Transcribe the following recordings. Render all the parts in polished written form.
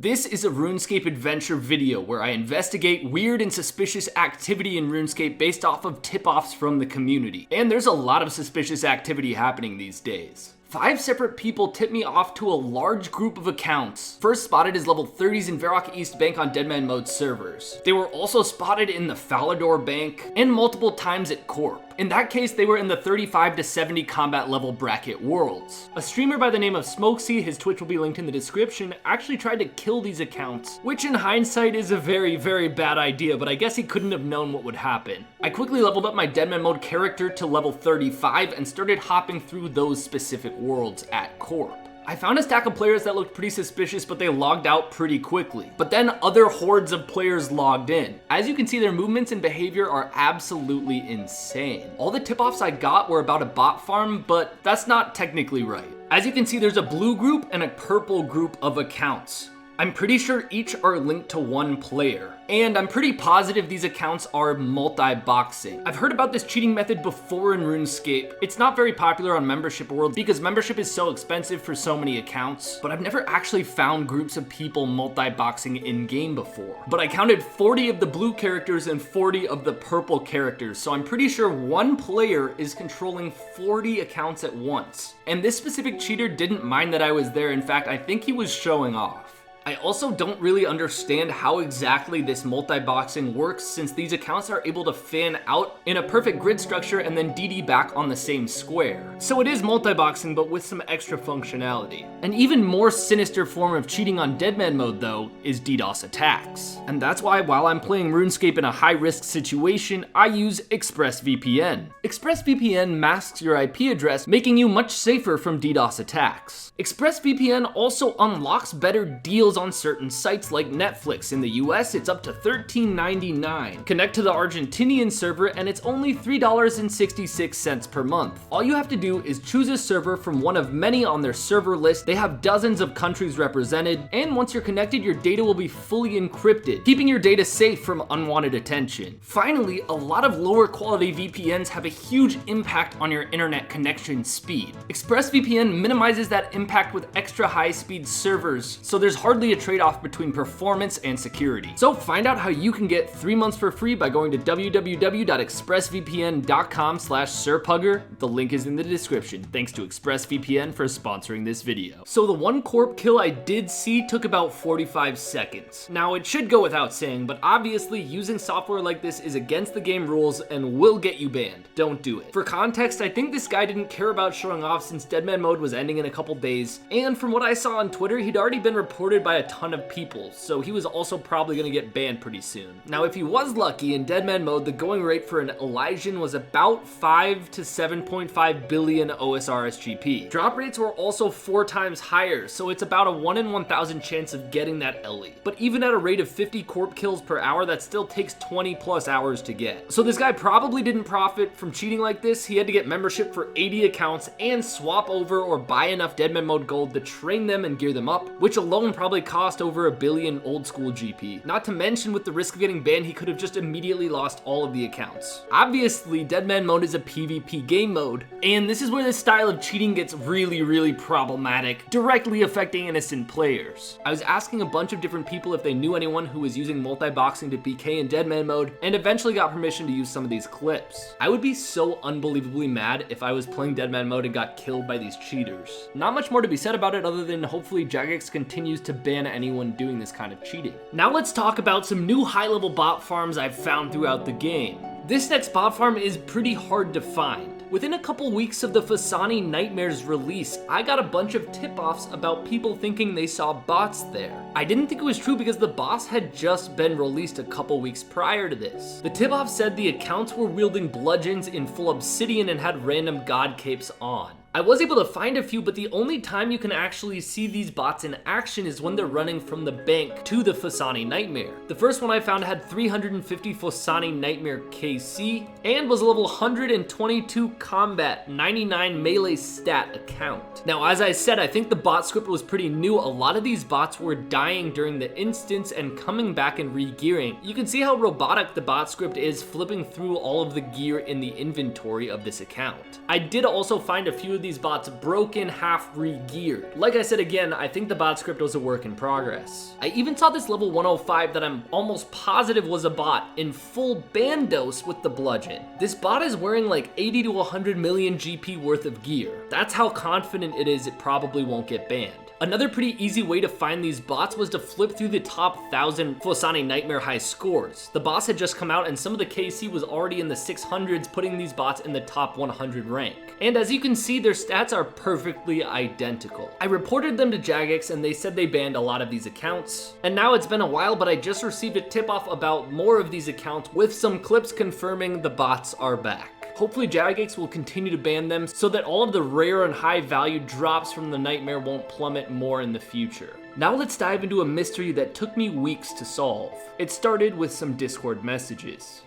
This is a RuneScape adventure video where I investigate weird and suspicious activity in RuneScape based off of tip-offs from the community. And there's a lot of suspicious activity happening these days. 5 separate people tipped me off to a large group of accounts, first spotted as level 30s in Varrock East Bank on Deadman Mode servers. They were also spotted in the Falador Bank and multiple times at Corp. In that case, they were in the 35 to 70 combat level bracket worlds. A streamer by the name of Smokesy, his Twitch will be linked in the description, actually tried to kill these accounts, which in hindsight is a very, very bad idea, but I guess he couldn't have known what would happen. I quickly leveled up my Deadman Mode character to level 35 and started hopping through those specific worlds at Corp. I found a stack of players that looked pretty suspicious, but they logged out pretty quickly. But then other hordes of players logged in. As you can see, their movements and behavior are absolutely insane. All the tip-offs I got were about a bot farm, but that's not technically right. As you can see, there's a blue group and a purple group of accounts. I'm pretty sure each are linked to one player. And I'm pretty positive these accounts are multi-boxing. I've heard about this cheating method before in RuneScape. It's not very popular on membership worlds because membership is so expensive for so many accounts, but I've never actually found groups of people multi-boxing in-game before. But I counted 40 of the blue characters and 40 of the purple characters, so I'm pretty sure one player is controlling 40 accounts at once. And this specific cheater didn't mind that I was there. In fact, I think he was showing off. I also don't really understand how exactly this multi-boxing works, since these accounts are able to fan out in a perfect grid structure and then DD back on the same square. So it is multi-boxing, but with some extra functionality. An even more sinister form of cheating on Deadman Mode, though, is Ddos Attacks. And that's why while I'm playing RuneScape in a high-risk situation, I use ExpressVPN. ExpressVPN masks your IP address, making you much safer from DDoS attacks. ExpressVPN also unlocks better deals on certain sites like Netflix. In the US, it's up to $13.99. Connect to the Argentinian server and it's only $3.66 per month. All you have to do is choose a server from one of many on their server list. They have dozens of countries represented, and once you're connected, your data will be fully encrypted, keeping your data safe from unwanted attention. Finally, a lot of lower quality VPNs have a huge impact on your internet connection speed. ExpressVPN minimizes that impact with extra high speed servers, so there's hardly a trade-off between performance and security. So find out how you can get 3 months for free by going to www.expressvpn.com/sirpugger. The link is in the description. Thanks to ExpressVPN for sponsoring this video. So the one corp kill I did see took about 45 seconds. Now it should go without saying, but obviously using software like this is against the game rules and will get you banned. Don't do it. For context, I think this guy didn't care about showing off since Deadman Mode was ending in a couple days, and from what I saw on Twitter, he'd already been reported by a ton of people, so he was also probably gonna get banned pretty soon. Now, if he was lucky, in Deadman Mode, the going rate for an Elysian was about 5 to 7.5 billion OSR SGP. Drop rates were also 4 times higher, so it's about a 1 in 1,000 chance of getting that Ellie. But even at a rate of 50 corp kills per hour, that still takes 20 plus hours to get. So this guy probably didn't profit from cheating like this. He had to get membership for 80 accounts and swap over or buy enough Deadman Mode gold to train them and gear them up, which alone probably cost over 1 billion old school GP. Not to mention, with the risk of getting banned, he could have just immediately lost all of the accounts. Obviously, Deadman Mode is a PvP game mode, and this is where this style of cheating gets really problematic, directly affecting innocent players. I was asking a bunch of different people if they knew anyone who was using multi-boxing to PK in Deadman Mode, and eventually got permission to use some of these clips. I would be so unbelievably mad if I was playing Deadman Mode and got killed by these cheaters. Not much more to be said about it other than hopefully Jagex continues to ban anyone doing this kind of cheating. Now let's talk about some new high-level bot farms I've found throughout the game. This next bot farm is pretty hard to find. Within a couple weeks of the Phasani Nightmares release, I got a bunch of tip-offs about people thinking they saw bots there. I didn't think it was true because the boss had just been released a couple weeks prior to this. The tip-off said the accounts were wielding bludgeons in full obsidian and had random god capes on. I was able to find a few, but the only time you can actually see these bots in action is when they're running from the bank to the Phasani Nightmare. The first one I found had 350 Phasani Nightmare KC and was a level 122 combat, 99 melee stat account. Now, as I said, I think the bot script was pretty new. A lot of these bots were dying during the instance and coming back and re-gearing. You can see how robotic the bot script is, flipping through all of the gear in the inventory of this account. I did also find a few of these bots broken, half re-geared. Like I said again, I think the bot script was a work in progress. I even saw this level 105 that I'm almost positive was a bot in full Bandos with the bludgeon. This bot is wearing like 80 to 100 million GP worth of gear. That's how confident it is it probably won't get banned. Another pretty easy way to find these bots was to flip through the top 1,000 Phosani Nightmare High scores. The boss had just come out and some of the KC was already in the 600s, putting these bots in the top 100 rank. And as you can see, their stats are perfectly identical. I reported them to Jagex and they said they banned a lot of these accounts. And now it's been a while, but I just received a tip-off about more of these accounts with some clips confirming the bots are back. Hopefully Jagex will continue to ban them so that all of the rare and high value drops from the Nightmare won't plummet more in the future. Now let's dive into a mystery that took me weeks to solve. It started with some Discord messages.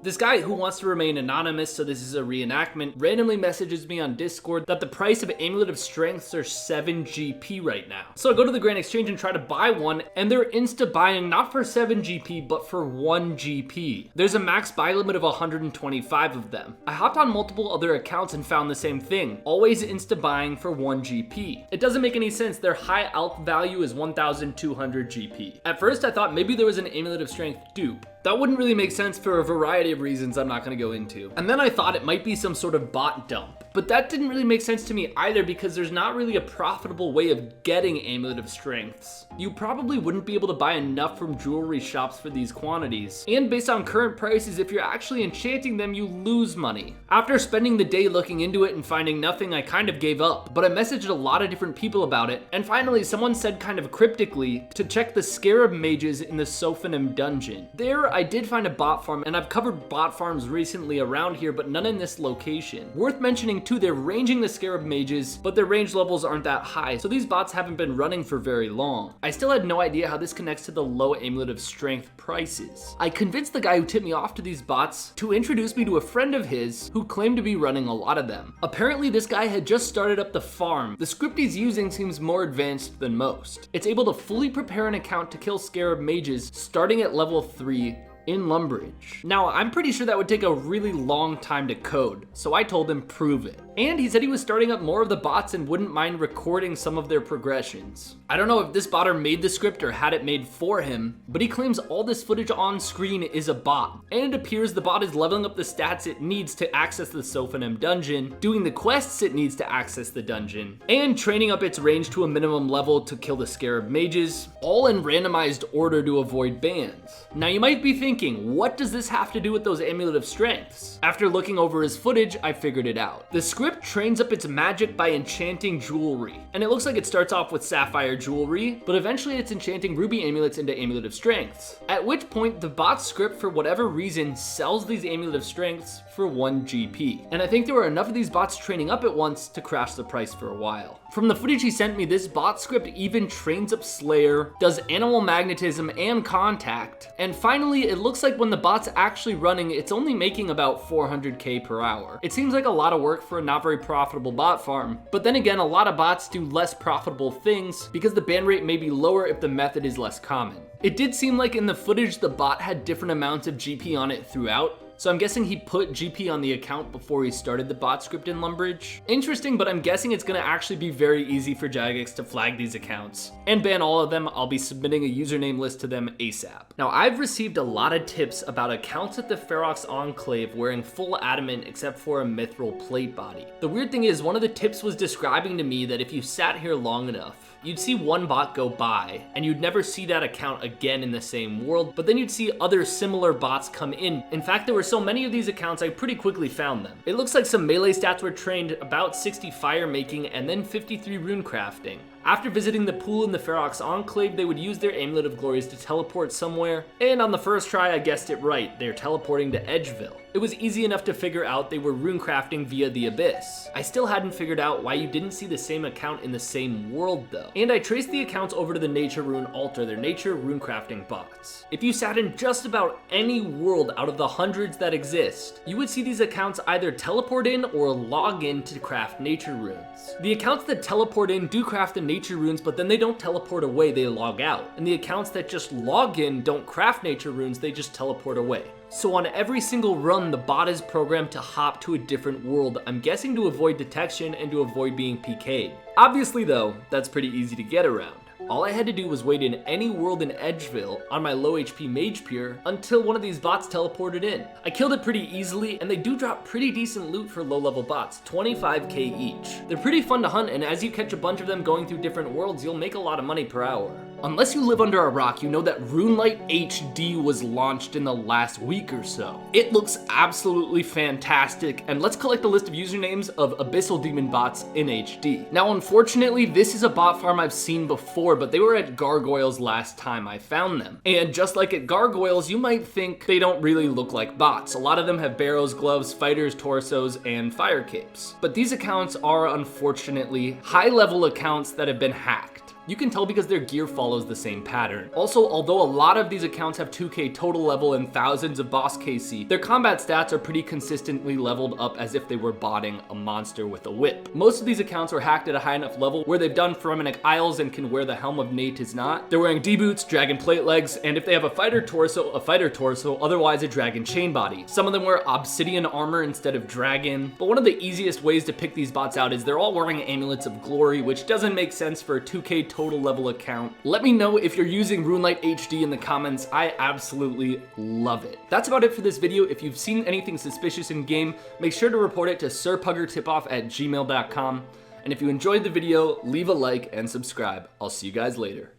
This guy, who wants to remain anonymous, so this is a reenactment, randomly messages me on Discord that the price of Amulet of Strengths are 7 GP right now. So I go to the Grand Exchange and try to buy one, and they're insta-buying not for 7 GP, but for 1 GP. There's a max buy limit of 125 of them. I hopped on multiple other accounts and found the same thing, always insta-buying for 1 GP. It doesn't make any sense, their high alch value is 1,200 GP. At first I thought maybe there was an Amulet of Strength dupe. That wouldn't really make sense for a variety of reasons I'm not going to go into. And then I thought it might be some sort of bot dump. But that didn't really make sense to me either because there's not really a profitable way of getting Amulet of Strengths. You probably wouldn't be able to buy enough from jewelry shops for these quantities. And based on current prices, if you're actually enchanting them, you lose money. After spending the day looking into it and finding nothing, I kind of gave up. But I messaged a lot of different people about it. And finally, someone said kind of cryptically to check the Scarab Mages in the Sophanim dungeon. There, I did find a bot farm, and I've covered bot farms recently around here, but none in this location. Worth mentioning too, they're ranging the Scarab Mages, but their range levels aren't that high, so these bots haven't been running for very long. I still had no idea how this connects to the low Amulet of Strength prices. I convinced the guy who tipped me off to these bots to introduce me to a friend of his who claimed to be running a lot of them. Apparently this guy had just started up the farm. The script he's using seems more advanced than most. It's able to fully prepare an account to kill Scarab Mages starting at level 3 in Lumbridge. Now, I'm pretty sure that would take a really long time to code, so I told him prove it. And he said he was starting up more of the bots and wouldn't mind recording some of their progressions. I don't know if this botter made the script or had it made for him, but he claims all this footage on screen is a bot. And it appears the bot is leveling up the stats it needs to access the Sophanim dungeon, doing the quests it needs to access the dungeon, and training up its range to a minimum level to kill the Scarab Mages, all in randomized order to avoid bans. Now you might be thinking, what does this have to do with those Amulet of Strengths? After looking over his footage, I figured it out. The script trains up its magic by enchanting jewelry, and it looks like it starts off with sapphire jewelry, but eventually it's enchanting ruby amulets into Amulet of Strengths, at which point the bot script for whatever reason sells these Amulet of Strengths for 1 GP. And I think there were enough of these bots training up at once to crash the price for a while. From the footage he sent me, this bot script even trains up Slayer, does animal magnetism and contact, and finally it looks like when the bot's actually running, it's only making about 400k per hour. It seems like a lot of work for a not very profitable bot farm, but then again, a lot of bots do less profitable things because the ban rate may be lower if the method is less common. It did seem like in the footage the bot had different amounts of GP on it throughout, so I'm guessing he put GP on the account before he started the bot script in Lumbridge. Interesting, but I'm guessing it's gonna actually be very easy for Jagex to flag these accounts and ban all of them. I'll be submitting a username list to them ASAP. Now, I've received a lot of tips about accounts at the Ferox Enclave wearing full adamant except for a mithril plate body. The weird thing is, one of the tips was describing to me that if you sat here long enough, you'd see one bot go by, and you'd never see that account again in the same world, but then you'd see other similar bots come in. In fact, there were so many of these accounts, I pretty quickly found them. It looks like some melee stats were trained, about 60 fire making, and then 53 runecrafting. After visiting the pool in the Ferox Enclave, they would use their Amulet of Glories to teleport somewhere, and on the first try I guessed it right, they're teleporting to Edgeville. It was easy enough to figure out they were runecrafting via the Abyss. I still hadn't figured out why you didn't see the same account in the same world though. And I traced the accounts over to the Nature Rune altar, their nature runecrafting bots. If you sat in just about any world out of the hundreds that exist, you would see these accounts either teleport in or log in to craft nature runes. The accounts that teleport in do craft the nature nature runes, but then they don't teleport away, they log out. And the accounts that just log in don't craft nature runes, they just teleport away. So on every single run, the bot is programmed to hop to a different world, I'm guessing to avoid detection and to avoid being PK'd. Obviously though, that's pretty easy to get around. All I had to do was wait in any world in Edgeville on my low HP mage pier until one of these bots teleported in. I killed it pretty easily, and they do drop pretty decent loot for low level bots, 25k each. They're pretty fun to hunt, and as you catch a bunch of them going through different worlds, you'll make a lot of money per hour. Unless you live under a rock, you know that RuneLite HD was launched in the last week or so. It looks absolutely fantastic, and let's collect a list of usernames of Abyssal Demon bots in HD. Now unfortunately, this is a bot farm I've seen before, but they were at Gargoyles last time I found them. And just like at Gargoyles, you might think they don't really look like bots. A lot of them have barrows, gloves, fighters, torsos, and fire capes. But these accounts are unfortunately high-level accounts that have been hacked. You can tell because their gear follows the same pattern. Also, although a lot of these accounts have 2k total level and thousands of boss KC, their combat stats are pretty consistently leveled up as if they were botting a monster with a whip. Most of these accounts are hacked at a high enough level where they've done Pheromonic Isles and can wear the Helm of Nate is not. They're wearing D-boots, dragon plate legs, and if they have a fighter torso, otherwise a dragon chain body. Some of them wear obsidian armor instead of dragon, but one of the easiest ways to pick these bots out is they're all wearing amulets of glory, which doesn't make sense for a 2k total level account. Let me know if you're using RuneLite HD in the comments. I absolutely love it. That's about it for this video. If you've seen anything suspicious in game, make sure to report it to sirpuggertipoff@gmail.com. And if you enjoyed the video, leave a like and subscribe. I'll see you guys later.